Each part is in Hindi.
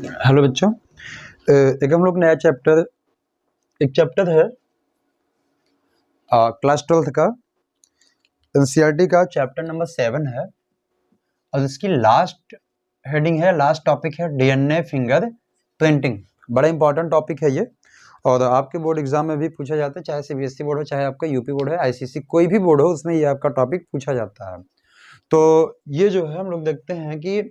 हेलो बच्चों। एक हम लोग नया एक चैप्टर है क्लास 12th का एनसीईआरटी का चैप्टर नंबर 7 है और इसकी लास्ट हेडिंग है, लास्ट टॉपिक है डीएनए फिंगर प्रिंटिंग। बड़ा इंपॉर्टेंट टॉपिक है ये और आपके बोर्ड एग्जाम में भी पूछा जाता है, चाहे सीबीएसई बोर्ड हो, चाहे आपका यूपी बोर्ड है, आईसीएसई कोई भी बोर्ड हो, उसमें ये आपका टॉपिक पूछा जाता है। तो ये जो है हम लोग देखते हैं कि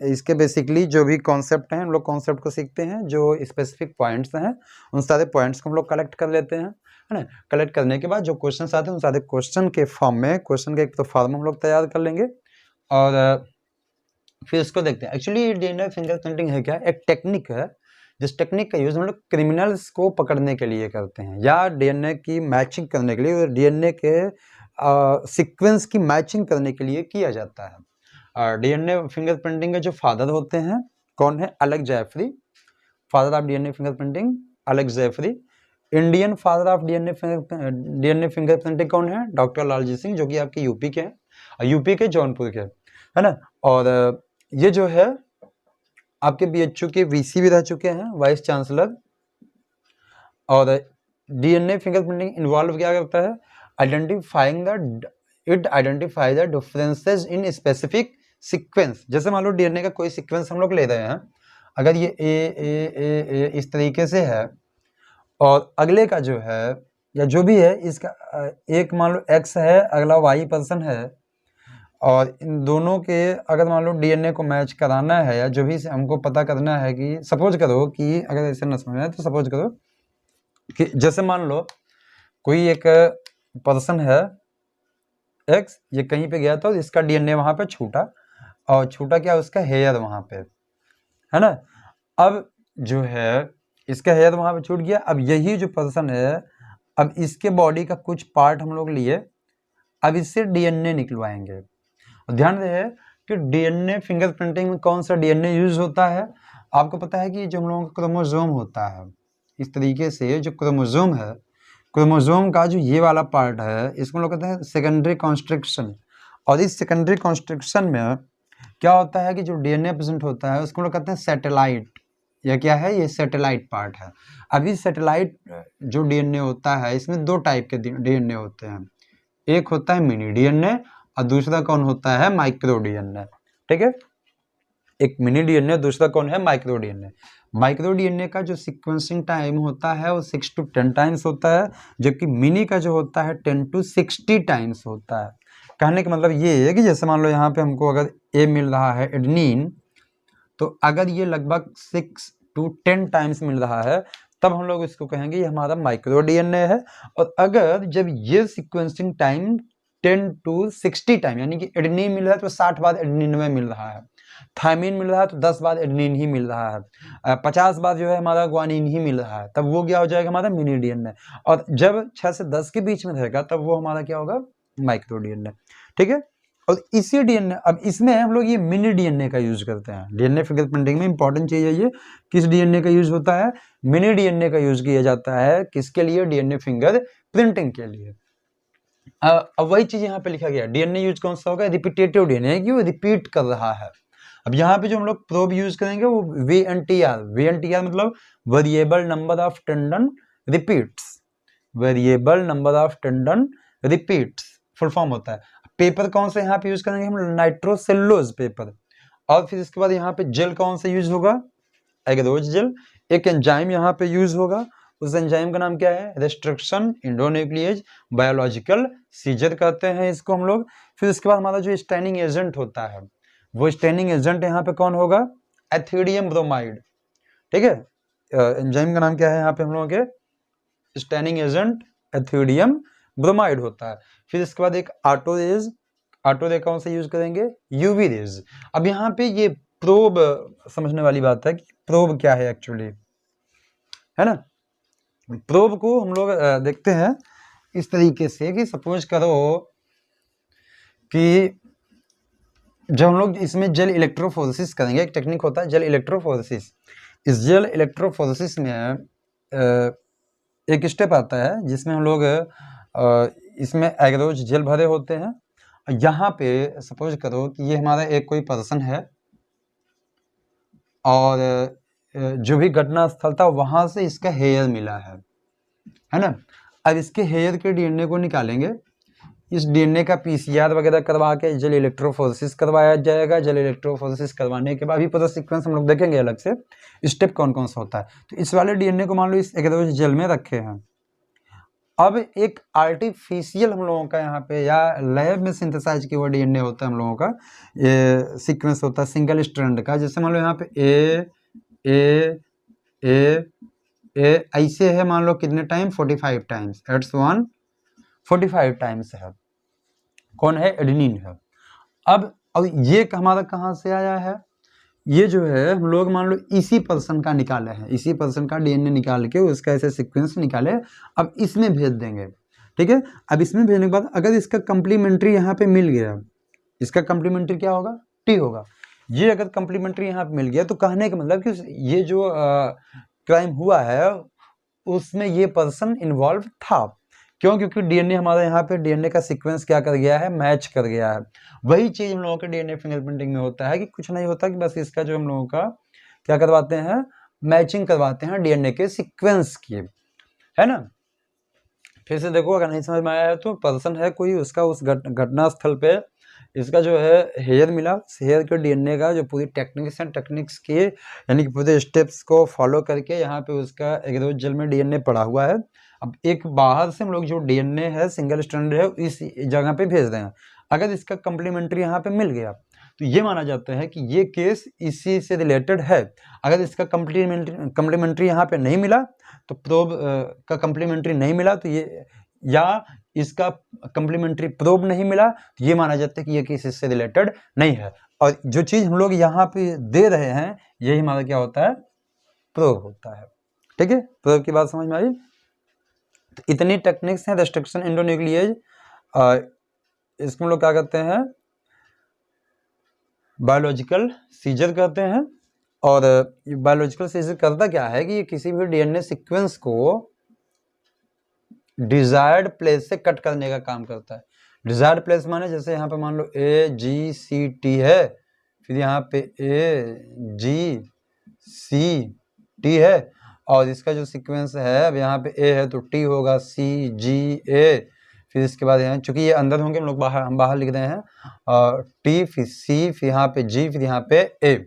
इसके बेसिकली जो भी कॉन्सेप्ट हैं हम लोग कॉन्सेप्ट को सीखते हैं, जो स्पेसिफिक पॉइंट्स हैं उन सारे पॉइंट्स को हम लोग कलेक्ट कर लेते हैं, है ना। कलेक्ट करने के बाद जो क्वेश्चन आते हैं उन सारे क्वेश्चन के फॉर्म में क्वेश्चन का एक तो फॉर्म हम लोग तैयार कर लेंगे और फिर इसको देखते हैं। एक्चुअली डीएनए फिंगरप्रिंटिंग है क्या, एक टेक्निक है जिस टेक्निक का यूज हम लोग क्रिमिनल्स को पकड़ने के लिए करते हैं या डीएनए की मैचिंग करने के लिए, डीएनए के सीक्वेंस की मैचिंग करने के लिए किया जाता है। डीएनए फिंगरप्रिंटिंग के जो फादर होते हैं कौन है, Alex Jeffrey, father of DNA fingerprinting Alex Jeffrey. Indian father of DNA fingerprinting कौन है, डॉक्टर लालजी सिंह, जो कि आपके यूपी के हैं, यूपी के जौनपुर के, है ना। और ये जो है आपके बीएचयू के वीसी भी रह चुके हैं, वाइस चांसलर। और डीएनए फिंगरप्रिंटिंग इन्वॉल्व क्या करता है, identify the differences in specific sequence. जैसे मान लो डीएनए का कोई सीक्वेंस हम लोग ले रहे हैं, अगर ये ए इस तरीके से है और अगले का जो है या जो भी है इसका एक मान लो एक्स है, अगला वाई पर्सन है, और इन दोनों के अगर मान लो डीएनए को मैच कराना है या जो भी हमको पता करना है कि सपोज करो कि अगर ऐसे न समझना है तो सपोज करो कि जैसे मान लो कोई एक पर्सन है एक्स, ये कहीं पे गया था, इसका डीएनए वहां पे छूटा और छूटा क्या, उसका हेयर वहां पे, है ना। अब जो है इसका हेयर वहां पे छूट गया, अब यही जो पर्सन है, अब इसके बॉडी का कुछ पार्ट हम लोग लिए, अब इससे डीएनए निकलवाएंगे। ध्यान रहे कि डीएनए फिंगरप्रिंटिंग में कौन सा डीएनए यूज होता है। आपको पता है कि जो हम लोगों का क्रोमोसोम होता है, इस तरीके से जो क्रोमोसोम है, क्रोमोसोम का जो ये वाला पार्ट है, इसको लोग कहते हैं सेकेंडरी कॉन्स्ट्रिक्शन। और इस सेकेंडरी कॉन्स्ट्रिक्शन में क्या होता है कि जो डीएनए प्रेजेंट होता है उसको लोग कहते हैं सैटेलाइट, या क्या है, ये सैटेलाइट पार्ट है। अभी सैटेलाइट जो डीएनए होता है, इसमें दो टाइप के डीएनए होते हैं, एक होता है मिनी डीएनए और दूसरा कौन होता है, माइक्रो डीएनए। ठीक है, एक मिनी डीएनए, दूसरा कौन है, माइक्रो डीएनए। माइक्रो डीएनए का जो सीक्वेंसिंग टाइम होता है वो 6 to 10 टाइम्स होता है, जबकि मिनी का जो होता है 10 to 60 टाइम्स होता है। कहने का मतलब ये है कि जैसे मान लो यहाँ पे हमको अगर ए मिल रहा है एडेनिन, तो अगर ये लगभग 6 to 10 टाइम्स मिल रहा है तब हम लोग इसको कहेंगे ये हमारा माइक्रो डीएनए है। और अगर जब ये सीक्वेंसिंग टाइम 10 to 60 टाइम, यानी कि एडेनिन मिल रहा है तो 60 बार एडेनिन में मिल रहा है, थायमिन मिल रहा है तो 10 बार एडेनिन ही मिल रहा है, 50 बार जो है हमारा ग्वानिन ही मिल रहा है, तब वो क्या हो जाएगा, हमारा मिनी डीएनए। और जब 6 से 10 के बीच में रहेगा तब वो हमारा क्या होगा, माइक्रो डीएनए। ठीक है, और इसी डीएनए, अब इसमें हम लोग ये मिनी डीएनए का यूज करते हैं। डीएनए फिंगरप्रिंटिंग में इंपॉर्टेंट चीज है ये, किस डीएनए का यूज होता है, मिनी डीएनए का यूज किया जाता है। किसके लिए, डीएनए फिंगर प्रिंटिंग के लिए। अब वही चीज यहाँ पे लिखा गया, डीएनए यूज कौन सा होगा, रिपीटेटिव डीएनए, कि वो रिपीट कर रहा है। अब यहाँ पे जो हम लोग प्रोब यूज करेंगे वो वीएनटीआर, वीएनटीआर मतलब variable number of tandem repeats, variable number of tandem repeats full form होता है। पेपर कौन सा यहाँ पे यूज करेंगे हम, नाइट्रोसेलुलोज पेपर। और फिर इसके बाद यहाँ पे जेल कौन सा यूज होगा, एगरोज जेल। एक एंजाइम यहाँ पे यूज होगा, उस एंजाइम का नाम क्या है, रेस्ट्रिक्शन एंडोन्यूक्लिएज बायोलॉजिकल सीजर कहते हैं इसको हम लोग। फिर इसके बाद हमारा जो स्टैनिंग एजेंट होता है, वो स्टैनिंग एजेंट यहाँ पे कौन होगा, एथिडियम ब्रोमाइड। ठीक है, एंजाइम का नाम क्या है यहाँ पे हम लोगों के, स्टैनिंग एजेंट एथिडियम ब्रोमाइड होता है। फिर इसके बाद एक ऑटोरेज, ऑटोरे कौन सा यूज करेंगे, यूवी रेज। अब यहाँ पे ये प्रोब समझने वाली बात है कि प्रोब क्या है एक्चुअली, है ना। प्रोब को हम लोग देखते हैं इस तरीके से कि सपोज करो कि जब हम लोग इसमें जेल इलेक्ट्रोफोरेसिस करेंगे, एक टेक्निक होता है जेल इलेक्ट्रोफोरेसिस। इस जेल इलेक्ट्रोफोरेसिस में एक स्टेप आता है जिसमें हम लोग इसमें एगरोज जेल भरे होते हैं। यहाँ पे सपोज करो कि ये हमारा एक कोई पर्सन है और जो भी घटनास्थल था वहां से इसका हेयर मिला है ना। अब इसके हेयर के डीएनए को निकालेंगे, इस डीएनए का पीसीआर वगैरह करवा के जेल इलेक्ट्रोफोरेसिस करवाया जाएगा। जेल इलेक्ट्रोफोरेसिस करवाने के बाद अभी पूरा सीक्वेंस हम लोग देखेंगे अलग से, स्टेप कौन कौन सा होता है। तो इस वाले डीएनए को मान लो इस एग्रोज जेल में रखे हैं। अब एक आर्टिफिशियल हम लोगों का यहाँ पे या लैब में सिंथेसाइज किया हुआ डीएनए होता है हम लोगों का, ये सीक्वेंस होता है सिंगल स्ट्रैंड का। जैसे मान लो यहाँ पे ए ऐसे है, मान लो कितने टाइम 45 टाइम्स, एट्स 1 45 टाइम्स है, कौन है, एडेनिन है। अब ये हमारा कहाँ से आया है, ये जो है हम लोग मान लो इसी पर्सन का निकाले हैं, इसी पर्सन का डीएनए निकाल के उसका ऐसे सीक्वेंस निकाले, अब इसमें भेज देंगे। ठीक है, अब इसमें भेजने के बाद अगर इसका कंप्लीमेंट्री यहाँ पे मिल गया, इसका कंप्लीमेंट्री क्या होगा, टी होगा। ये अगर कंप्लीमेंट्री यहाँ पे मिल गया तो कहने का मतलब कि ये जो क्राइम हुआ है उसमें ये पर्सन इन्वॉल्व था। क्यों, क्योंकि डीएनए हमारा यहाँ पे डीएनए का सीक्वेंस क्या कर गया है, मैच कर गया है। वही चीज हम लोगों के डीएनए फिंगरप्रिंटिंग में होता है कि कुछ नहीं होता कि बस इसका जो हम लोगों का क्या करवाते हैं, मैचिंग करवाते हैं डीएनए के सीक्वेंस की, है ना। फिर से देखो, अगर नहीं समझ में आया है तो पर्सन है कोई, उसका उस घटना स्थल पे इसका जो है हेयर मिला, हेयर के डीएनए का जो पूरी टेक्निक्स के यानी कि पूरे स्टेप्स को फॉलो करके यहाँ पे उसका एग्रोज जेल में डीएनए पड़ा हुआ है। अब एक बाहर से हम लोग जो डीएनए है सिंगल स्ट्रैंड है इस जगह पे भेज देंगे। अगर इसका कंप्लीमेंट्री यहाँ पे मिल गया तो ये माना जाता है कि ये केस इसी से रिलेटेड है। अगर इसका कंप्लीमेंट्री यहाँ पे नहीं मिला तो प्रोब का कंप्लीमेंट्री नहीं मिला तो ये, या इसका कंप्लीमेंट्री प्रोब नहीं मिला तो ये माना जाता है कि ये केस इससे रिलेटेड नहीं है। और जो चीज हम लोग यहाँ पे दे रहे हैं यही हमारा क्या होता है, प्रोब होता है। ठीक है, प्रोब की बात समझ में आई। तो इतनी टेक्निक्स हैं रेस्ट्रिक्शन एंडोन्यूक्लिएज, इसको हम लोग क्या कहते हैं, बायोलॉजिकल सीजर कहते हैं। और बायोलॉजिकल सीजर करता क्या है कि ये किसी भी डीएनए सीक्वेंस को डिजायर्ड प्लेस से कट करने का काम करता है। डिजायर्ड प्लेस माने जैसे यहाँ पे मान लो AGCT है, फिर यहाँ पे AGCT है, और इसका जो सीक्वेंस है अब यहाँ पे A है तो T होगा, CGA, फिर इसके बाद यहाँ चूंकि ये अंदर होंगे हम बाहर लिख रहे हैं, T फिर C फिर यहाँ पे G फिर यहाँ पे A,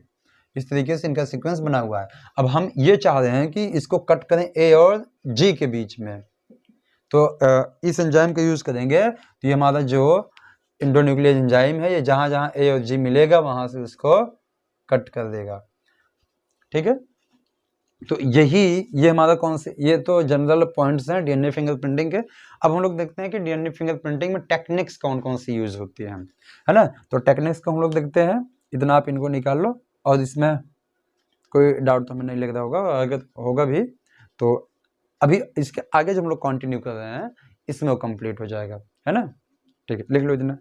इस तरीके से इनका सीक्वेंस बना हुआ है। अब हम ये चाह रहे हैं कि इसको कट करें A और G के बीच में, तो इस एंजाइम का यूज करेंगे। तो ये हमारा जो एंडोन्यूक्लियस एंजाइम है ये जहां जहां A और G मिलेगा वहां से उसको कट कर देगा। ठीक है, तो ये हमारा कौन से, ये तो जनरल पॉइंट्स हैं डीएनए फिंगरप्रिंटिंग के। अब हम लोग देखते हैं कि डीएनए फिंगरप्रिंटिंग में टेक्निक्स कौन कौन सी यूज होती हैं, है ना। तो टेक्निक्स को हम लोग देखते हैं, इतना आप इनको निकाल लो, और इसमें कोई डाउट तो हमें नहीं लग रहा होगा, अगर होगा भी तो अभी इसके आगे जो हम लोग कंटिन्यू कर रहे हैं इसमें वो कंप्लीट हो जाएगा, है ना। ठीक है, लिख लो इतना।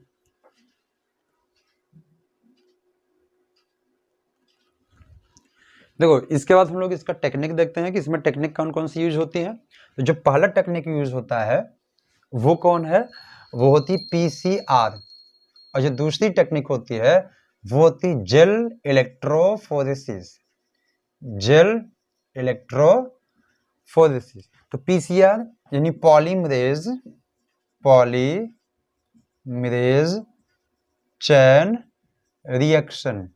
देखो इसके बाद हम लोग इसका टेक्निक देखते हैं कि इसमें टेक्निक कौन कौन सी यूज होती है। तो जो पहला टेक्निक यूज होता है वो कौन है, वो होती PCR, और जो दूसरी टेक्निक होती है वो होती जेल इलेक्ट्रोफोरेसिस, जेल इलेक्ट्रोफोरेसिस। तो PCR यानी पॉलीमरेज चैन रिएक्शन,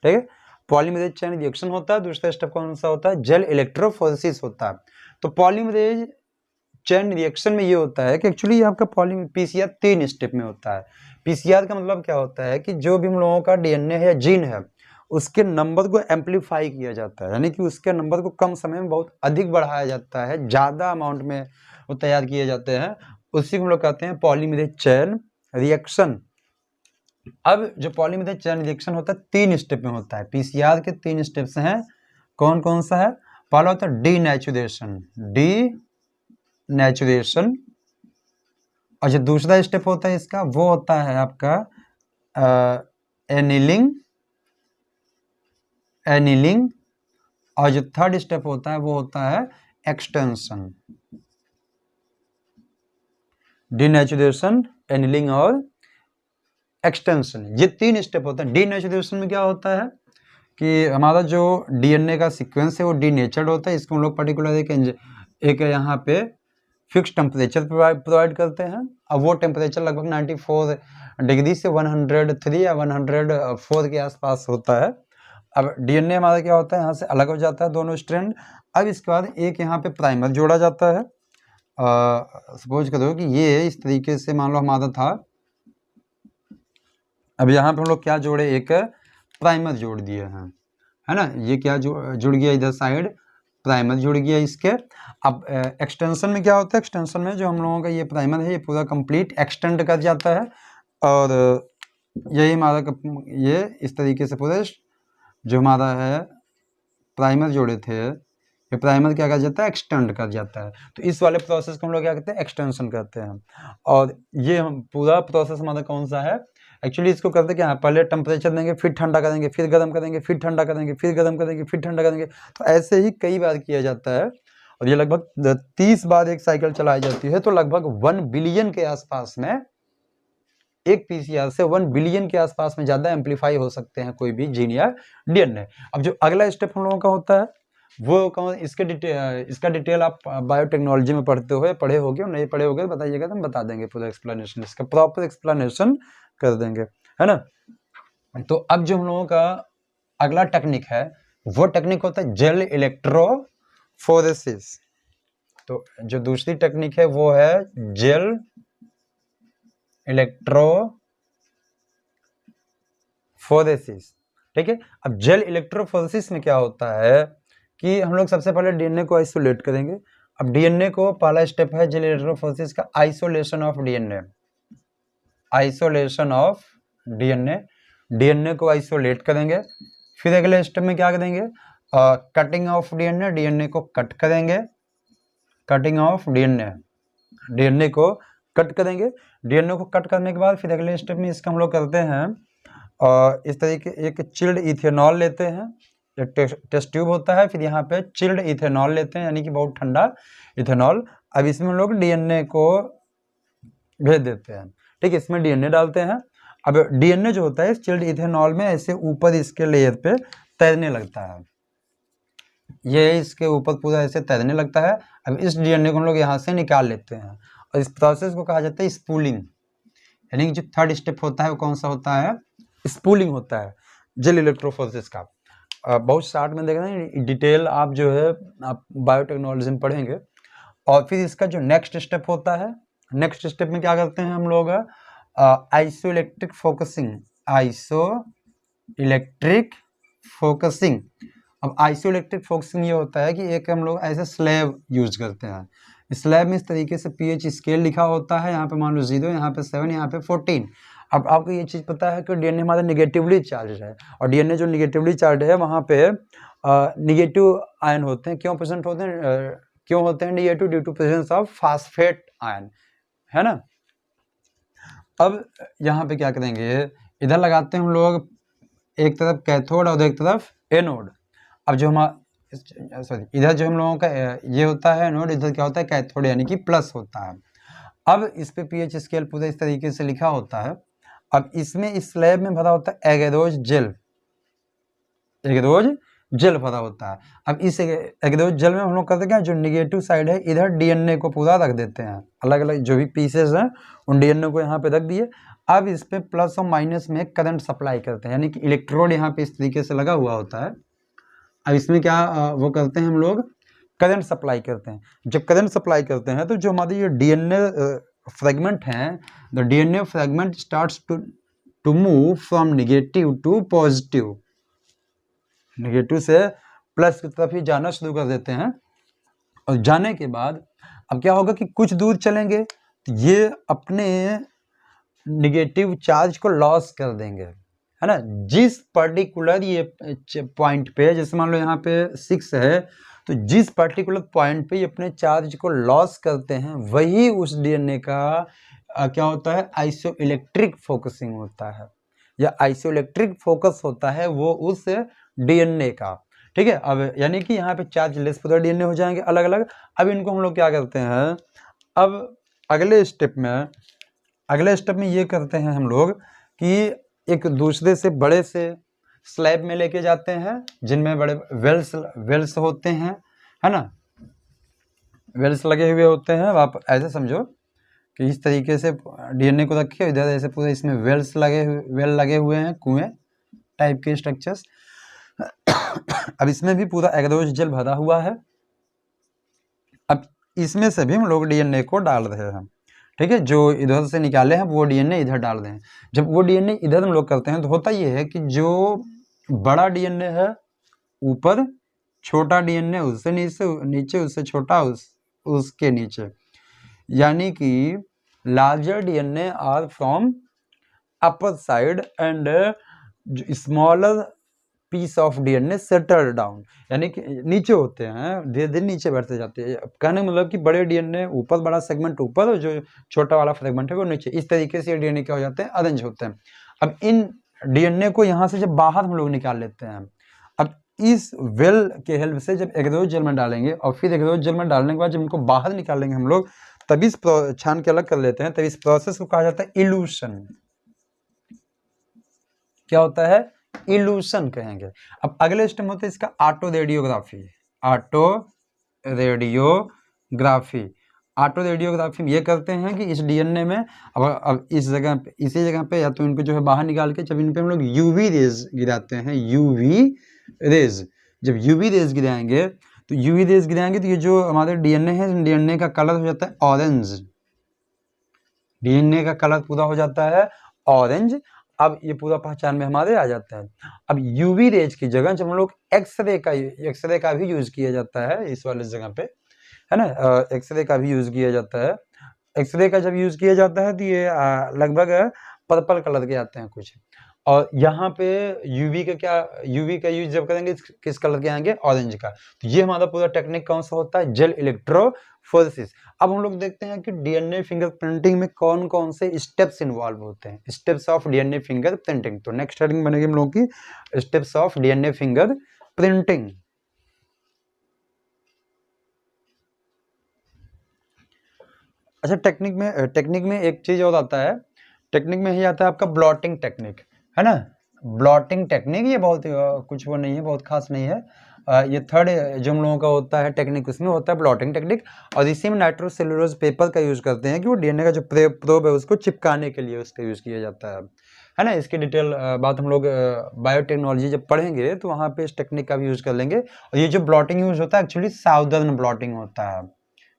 ठीक है, पॉलीमरेज चैन रिएक्शन होता है। दूसरा स्टेप कौन सा होता है, जेल इलेक्ट्रोफोरेसिस होता है। तो पॉलीमरेज चैन रिएक्शन में ये होता है कि एक्चुअली आपका PCR 3 स्टेप में होता है। PCR का मतलब क्या होता है कि जो भी हम लोगों का डीएनए है या जीन है उसके नंबर को एम्पलीफाई किया जाता है, यानी कि उसके नंबर को कम समय में बहुत अधिक बढ़ाया जाता है, ज़्यादा अमाउंट में वो तैयार किए जाते हैं, उसी को हम लोग कहते हैं पॉलीमरेज चैन रिएक्शन। अब जो पॉलीमरेज चैन रिएक्शन होता है 3 स्टेप में होता है। PCR के 3 स्टेप्स हैं, कौन कौन सा है, पहला होता है डीनेचुरेशन, और जो दूसरा स्टेप होता है इसका वो होता है आपका एनिलिंग, और जो थर्ड स्टेप होता है वो होता है एक्सटेंशन। डीनेचुरेशन, एनिलिंग और एक्सटेंशन, ये 3 स्टेप होता है। डीनेचुरेशन में क्या होता है कि हमारा जो डीएनए का सीक्वेंस है वो डीनेचर्ड होता है, इसको हम लोग पर्टिकुलर एक यहाँ पे फिक्स टेम्परेचर प्रोवाइड करते हैं। अब वो टेम्परेचर लगभग 94 डिग्री से 103 या 104 के आसपास होता है। अब डीएनए हमारा क्या होता है, यहाँ से अलग हो जाता है दोनों स्ट्रैंड। अब इसके बाद एक यहाँ पे प्राइमर जोड़ा जाता है। सपोज करो कि ये इस तरीके से मान लो हमारा था, अब यहाँ पे हम लोग क्या जोड़े, एक प्राइमर जोड़ दिए हैं, है ना। ये क्या जुड़ गया, इधर साइड प्राइमर जुड़ गया इसके। अब एक्सटेंशन में क्या होता है, एक्सटेंशन में जो हम लोगों का ये प्राइमर है ये पूरा कंप्लीट एक्सटेंड कर जाता है, और यही हमारा ये इस तरीके से पूरा जो हमारा है प्राइमर जोड़े थे, ये प्राइमर क्या कर जाता है, एक्सटेंड कर जाता है। तो इस वाले प्रोसेस को हम लोग क्या कहते हैं, एक्सटेंशन करते हैं। और ये पूरा प्रोसेस हमारा कौन सा है, एक्चुअली इसको करते क्या है, पहले टेम्परेचर देंगे, फिर ठंडा करेंगे, फिर गर्म करेंगे, फिर ठंडा करेंगे, फिर गर्म करेंगे, फिर ठंडा करेंगे। तो ऐसे ही कई बार किया जाता है, और ये लगभग 30 बार एक साइकिल चलाई जाती है। तो लगभग 1 बिलियन के आसपास में एक पीसीआर से 1 बिलियन के आसपास में ज़्यादा एम्पलीफाई हो सकते हैं कोई भी जीन या डीएनए। अब जो अगला स्टेप हम लोगों का होता है वो कौन, इसका डिटेल आप बायोटेक्नोलॉजी में पढ़े होगे, और नहीं पढ़े होगे बताइएगा तो हम बता देंगे पूरा एक्सप्लेनेशन, इसका प्रॉपर एक्सप्लेनेशन कर देंगे, है ना। तो अब जो हम लोगों का अगला टेक्निक है वो टेक्निक होता है जेल इलेक्ट्रोफोरेसिस। तो जो दूसरी टेक्निक है वो है जेल इलेक्ट्रोफोरेसिस, ठीक है। अब जेल इलेक्ट्रोफोरेसिस में क्या होता है कि हम लोग सबसे पहले डीएनए को आइसोलेट करेंगे। अब डीएनए को पहला स्टेप है जेल इलेक्ट्रोफोरेसिस का, isolation of DNA, isolation of DNA, DNA को आइसोलेट करेंगे। फिर अगले स्टेप में क्या करेंगे, कटिंग ऑफ डीएनए, डीएनए को कट करेंगे, कटिंग ऑफ डीएनए, डीएनए को कट करेंगे। डीएनए को कट करने के बाद फिर अगले स्टेप में इसका हम लोग करते हैं इस तरीके एक चिल्ड इथेनॉल लेते हैं, एक टेस्ट ट्यूब होता है, फिर यहाँ पे चिल्ड इथेनॉल लेते हैं, यानी कि बहुत ठंडा इथेनॉल। अब इसमें हम लोग डीएनए को भेज देते हैं, ठीक है, इसमें डीएनए डालते हैं। अब डीएनए जो होता है इस चिल्ड इथेनॉल में ऐसे ऊपर इसके लेयर पे तैरने लगता है, ये इसके ऊपर पूरा ऐसे तैरने लगता है। अब इस डीएनए को हम लोग यहाँ से निकाल लेते हैं, और इस प्रोसेस को कहा जाता है स्पूलिंग, यानी कि जो थर्ड स्टेप होता है वो कौन सा होता है, स्पूलिंग होता है जेल इलेक्ट्रोफोरेसिस का। बहुत शार्ट में देखना है, डिटेल आप जो है आप बायोटेक्नोलॉजी में पढ़ेंगे। और फिर इसका जो नेक्स्ट स्टेप होता है, नेक्स्ट स्टेप में क्या करते हैं हम लोग, iso electric focusing, iso electric focusing. अब आइसो इलेक्ट्रिक फोकसिंग ये होता है कि एक हम लोग ऐसे स्लैब यूज करते हैं, स्लैब में इस तरीके से पीएच स्केल लिखा होता है, यहाँ पे मान लो 0, यहाँ पे 7, यहाँ पे 14। अब आपको ये चीज़ पता है कि डीएनए हमारा निगेटिवली चार्ज है, और डीएनए जो निगेटिवली चार्ज है वहाँ पे निगेटिव आयन होते हैं। क्यों प्रेजेंट होते हैं, क्यों होते हैं negative, due to presence of phosphate ion, है ना। अब यहाँ पे क्या करेंगे, इधर लगाते हैं हम लोग एक तरफ कैथोड और एक तरफ एनोड। अब जो हमारा सॉरी इधर जो हम लोगों का ये होता है एनोड, इधर क्या होता है कैथोड, यानी कि प्लस होता है। अब इस पे पीएच स्केल पूरा इस तरीके से लिखा होता है। अब इसमें इस स्लैब में भरा होता है एगेरोज जेल, एगेरोज जेल भरा होता है। अब इस एगेरोज जेल में हम लोग करते क्या, जो निगेटिव साइड है इधर डीएनए को पूरा रख देते हैं, अलग अलग जो भी पीसेस हैं उन डीएनए को यहाँ पे रख दिए। अब इस पे प्लस और माइनस में करंट सप्लाई करते हैं, यानी कि इलेक्ट्रोड यहाँ पे इस तरीके से लगा हुआ होता है। अब इसमें क्या वो करते हैं हम लोग, करंट सप्लाई करते हैं। जब करंट सप्लाई करते हैं तो जो हमारी ये डीएनए फ्रेगमेंट हैं, the DNA fragment starts to move from negative to positive, negative से प्लस की तरफ ही जाना शुरू कर देते हैं। और जाने के बाद अब क्या होगा कि कुछ दूर चलेंगे तो ये अपने नेगेटिव चार्ज को लॉस कर देंगे, है ना। जिस पर्टिकुलर ये पॉइंट पे, जैसे मान लो यहाँ पे 6 है, तो जिस पर्टिकुलर पॉइंट पे ये अपने चार्ज को लॉस करते हैं वही उस डीएनए का क्या होता है, आइसो इलेक्ट्रिक फोकसिंग होता है, या आइसो इलेक्ट्रिक फोकस होता है वो उस डीएनए का, ठीक है। अब यानी कि यहाँ पे चार्ज लेस पूरा डीएनए हो जाएंगे अलग अलग। अब इनको हम लोग क्या करते हैं, अब अगले स्टेप में ये करते हैं हम लोग कि एक दूसरे से बड़े से स्लैब में लेके जाते हैं जिनमें बड़े वेल्स होते हैं, है ना, वेल्स लगे हुए होते हैं। अब आप ऐसे समझो कि इस तरीके से डीएनए को रखिए, इधर ऐसे पूरे इसमें वेल लगे हुए हैं, कुएं टाइप के स्ट्रक्चर्स। अब इसमें भी पूरा एग्रोज जेल भरा हुआ है। अब इसमें से भी हम लोग डीएनए को डाल रहे हैं, ठीक है, जो इधर से निकाले हैं वो डीएनए इधर डाल रहे हैं। जब वो डीएनए इधर हम लोग करते हैं तो होता ये है कि जो बड़ा डीएनए है ऊपर, छोटा डीएनए उससे नीचे उससे छोटा उसके नीचे, यानी कि larger DNA are from upper side and smaller piece of DNA settle down, यानी कि नीचे होते हैं, धीरे धीरे नीचे बढ़ते जाते हैं। कहने का मतलब कि बड़े डीएनए ऊपर, बड़ा सेगमेंट ऊपर और जो छोटा वाला फ्रेगमेंट है वो नीचे, इस तरीके से डीएनए क्या हो जाते हैं, अरेंज होते हैं। अब इन डीएनए को यहाँ से जब बाहर हम लोग निकाल लेते हैं, अब इस वेल के हेल्प से जब एग्रोज जेल में डालेंगे और फिर एग्रोज जेल में डालने के बाद जब इनको बाहर निकालेंगे हम लोग, तभी छान के अलग कर लेते हैं, तभी इस प्रोसेस को कहा जाता है इल्यूशन। क्या होता है, इल्यूशन कहेंगे। अब अगले स्टेप होता है इसका ऑटो रेडियोग्राफी। ऑटो रेडियोग्राफी में ये करते हैं कि इस डीएनए में अब इस जगह पे, इसी जगह पे या तो इनको जो है बाहर निकाल के जब इन पे हम लोग यूवी रेज गिराते हैं, यूवी रेज, जब यूवी रेज गिराएंगे तो ये जो हमारे डीएनए है, डीएनए का कलर हो जाता है ऑरेंज, डीएनए का कलर पूरा हो जाता है ऑरेंज। अब ये पूरा पहचान में हमारे आ जाता है। अब यूवी रेज की जगह जब हम लोग एक्सरे का भी यूज किया जाता है इस वाले जगह पे, है ना, एक्सरे का भी यूज किया जाता है। एक्सरे का जब यूज किया जाता है तो ये लगभग पर्पल कलर के आते हैं कुछ, और यहाँ पे यूवी का यूज जब करेंगे किस कलर के आएंगे, ऑरेंज का। तो ये हमारा पूरा टेक्निक कौन सा होता है, जेल इलेक्ट्रोफोरेसिस। अब हम लोग देखते हैं कि डीएनए फिंगरप्रिंटिंग में कौन कौन से स्टेप्स इन्वॉल्व होते हैं, स्टेप्स ऑफ डीएनए फिंगरप्रिंटिंग। तो नेक्स्ट हेडिंग बनेगी हम लोग की स्टेप्स ऑफ डीएनए फिंगरप्रिंटिंग। अच्छा, टेक्निक में एक चीज और आता है, टेक्निक में ही आता है आपका ब्लॉटिंग टेक्निक, है ना, ब्लॉटिंग टेक्निक। ये बहुत कुछ वो नहीं है, बहुत खास नहीं है। ये थर्ड जो हम लोगों का होता है टेक्निक, उसमें होता है ब्लॉटिंग टेक्निक, और इसी में नाइट्रोसेलुलोज पेपर का यूज करते हैं कि वो डीएनए का जो प्रोब है उसको चिपकाने के लिए उसका यूज किया जाता है ना। इसकी डिटेल बात हम लोग बायोटेक्नोलॉजी जब पढ़ेंगे तो वहाँ पे इस टेक्निक का भी यूज कर लेंगे। और ये जो ब्लॉटिंग यूज होता है एक्चुअली साउदर्न ब्लॉटिंग होता है,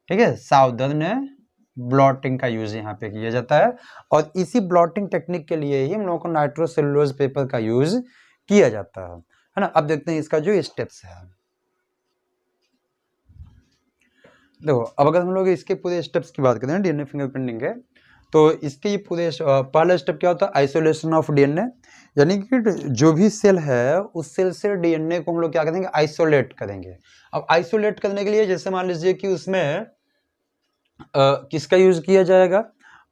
ठीक है, साउदर्न ब्लॉटिंग का यूज यहाँ पे किया जाता है, और इसी ब्लॉटिंग टेक्निक के लिए ही हम लोगों को नाइट्रोसेलुलोज पेपर का यूज किया जाता है ना। अब देखते हैं इसका जो स्टेप्स है। देखो, अब अगर हम लोग इसके पूरे स्टेप्स की बात करें डीएनए फिंगरप्रिंटिंग के, तो इसके ये पूरे पहला स्टेप क्या होता है, आइसोलेशन ऑफ डीएनए, यानी कि जो भी सेल है उस सेल से डीएनए को हम लोग क्या करेंगे, आइसोलेट करेंगे। अब आइसोलेट करने के लिए जैसे मान लीजिए कि उसमें किसका यूज किया जाएगा,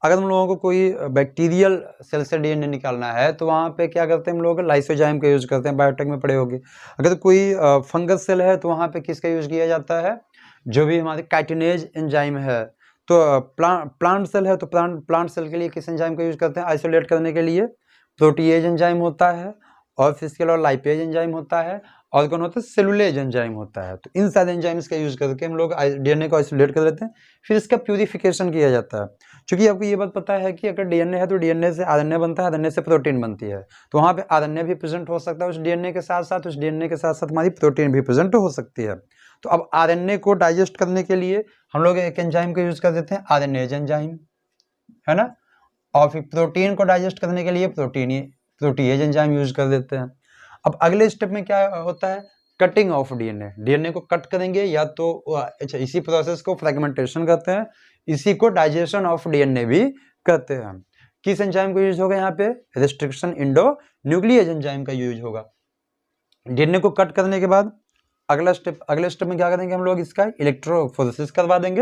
अगर हम लोगों को कोई बैक्टीरियल सेल से डीएनए निकालना है तो वहाँ पे क्या करते हैं हम लोग, लाइसोजाइम का यूज करते हैं, बायोटेक में पढ़े होंगे। अगर कोई फंगस सेल है तो वहाँ पे किसका यूज किया जाता है, जो भी हमारे काइटिनेज एंजाइम है। तो प्लांट सेल है तो प्लांट सेल के लिए किस एंजाइम का यूज करते हैं आइसोलेट करने के लिए, प्रोटीएज एंजाइम होता है, और फिर इसके अलावा लाइपेज एंजाइम होता है, और कौन होता है, सेलुलेज एंजाइम होता है। तो इन सारे एंजाइम्स का यूज करके हम लोग डीएनए को आइसोलेट कर देते हैं, फिर इसका प्यूरिफिकेशन किया जाता है। क्योंकि आपको ये बात पता है कि अगर डीएनए है तो डीएनए से आरएनए बनता है, आरएनए से प्रोटीन बनती है, तो वहाँ पे आरएनए भी प्रेजेंट हो सकता है उस डीएनए के साथ साथ, उस डीएनए के साथ साथ हमारी प्रोटीन भी प्रेजेंट हो सकती है। तो अब आरएनए को डाइजेस्ट करने के लिए हम लोग एक एंजाइम का यूज कर देते हैं, आरएनएज एंजाइम, है ना, और फिर प्रोटीन को डाइजेस्ट करने के लिए प्रोटीएज एंजाइम यूज कर देते हैं। अब अगले स्टेप में क्या होता है, कटिंग ऑफ डीएनए, डीएनए को कट करेंगे, या तो अच्छा इसी प्रोसेस को फ्रेगमेंटेशन कहते हैं, इसी को डाइजेशन ऑफ डीएनए भी कहते हैं। किस एंजाइम का यूज होगा यहाँ पे, रिस्ट्रिक्शन इंडो न्यूक्लियस एंजाइम का यूज होगा। डीएनए को कट करने के बाद अगले स्टेप में क्या करेंगे हम लोग, इसका इलेक्ट्रोफोरेसिस करवा देंगे,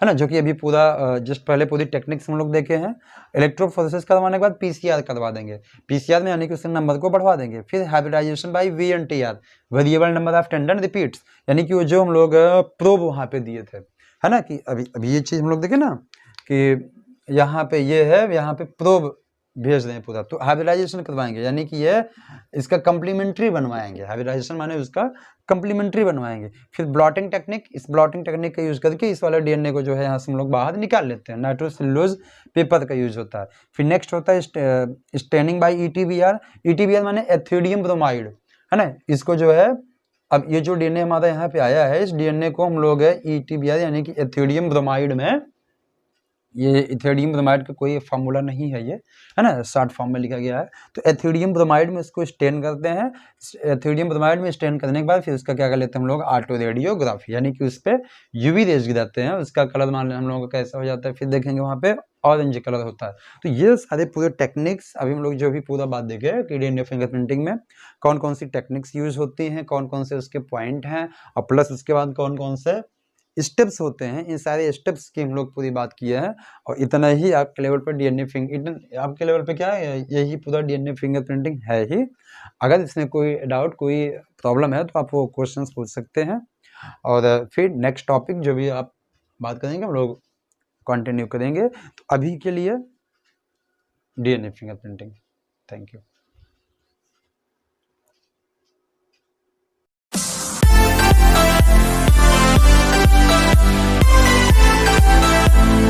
है ना, जो कि अभी पूरा जस्ट पहले पूरी टेक्निक्स हम लोग देखे हैं। इलेक्ट्रोफोरेसिस करवाने के बाद पीसीआर करवा देंगे, पीसीआर में यानी कि उसके नंबर को बढ़वा देंगे। फिर hybridization by VNTR, variable number of tandem repeats, यानी कि वो जो हम लोग प्रोब वहाँ पे दिए थे, है ना, कि अभी ये चीज़ हम लोग देखे ना कि यहाँ पे ये है, यहाँ पे प्रोब भेज दें पूरा, तो हाइब्रिडाइजेशन करवाएंगे, यानी कि ये इसका कम्प्लीमेंट्री बनवाएंगे। हाइब्रिडाइजेशन माने उसका कम्प्लीमेंट्री बनवाएंगे। फिर ब्लॉटिंग टेक्निक, इस ब्लॉटिंग टेक्निक का यूज करके इस वाले डीएनए को जो है यहाँ से हम लोग बाहर निकाल लेते हैं। नाइट्रोसेलुलोज पेपर का यूज होता है। फिर नेक्स्ट होता है स्टेनिंग बाई ईटीबीआर। ईटीबीआर माने एथियोडियम ब्रोमाइड, है ना। इसको जो है, अब ये जो डीएनए हमारा यहाँ पे आया है, इस डीएनए को हम लोग ईटीबीआर यानी कि एथियोडियम ब्रोमाइड में, ये इथियोडियम ब्रोमाइड का कोई फार्मूला नहीं है, ये है ना, शॉर्ट फॉर्म में लिखा गया है। तो एथियोडियम ब्रोमाइड में इसको स्टेन करते हैं। एथियोडियम ब्रोमाइड में स्टेन करने के बाद फिर उसका क्या कर लेते हैं हम लोग, ऑटो रेडियोग्राफी, यानी कि उस पर यूवी रेज गिराते हैं। उसका कलर मान हम लोगों का कैसा हो जाता है, फिर देखेंगे वहाँ पे ऑरेंज कलर होता है। तो ये सारे पूरे टेक्निक्स अभी हम लोग जो भी पूरा बात देखे कि डीएनए फिंगरप्रिंटिंग में कौन कौन सी टेक्निक्स यूज होती हैं, कौन कौन से उसके पॉइंट हैं, और प्लस उसके बाद कौन कौन से स्टेप्स होते हैं, इन सारे स्टेप्स की हम लोग पूरी बात किए हैं। और इतना ही आपके लेवल पर डीएनए आपके लेवल पे क्या है, यही पूरा डीएनए फिंगरप्रिंटिंग है ही। अगर इसमें कोई डाउट, कोई प्रॉब्लम है तो आप वो क्वेश्चंस पूछ सकते हैं, और फिर नेक्स्ट टॉपिक जो भी आप बात करेंगे हम लोग कंटिन्यू करेंगे। तो अभी के लिए डीएनए फिंगरप्रिंटिंग। Thank you.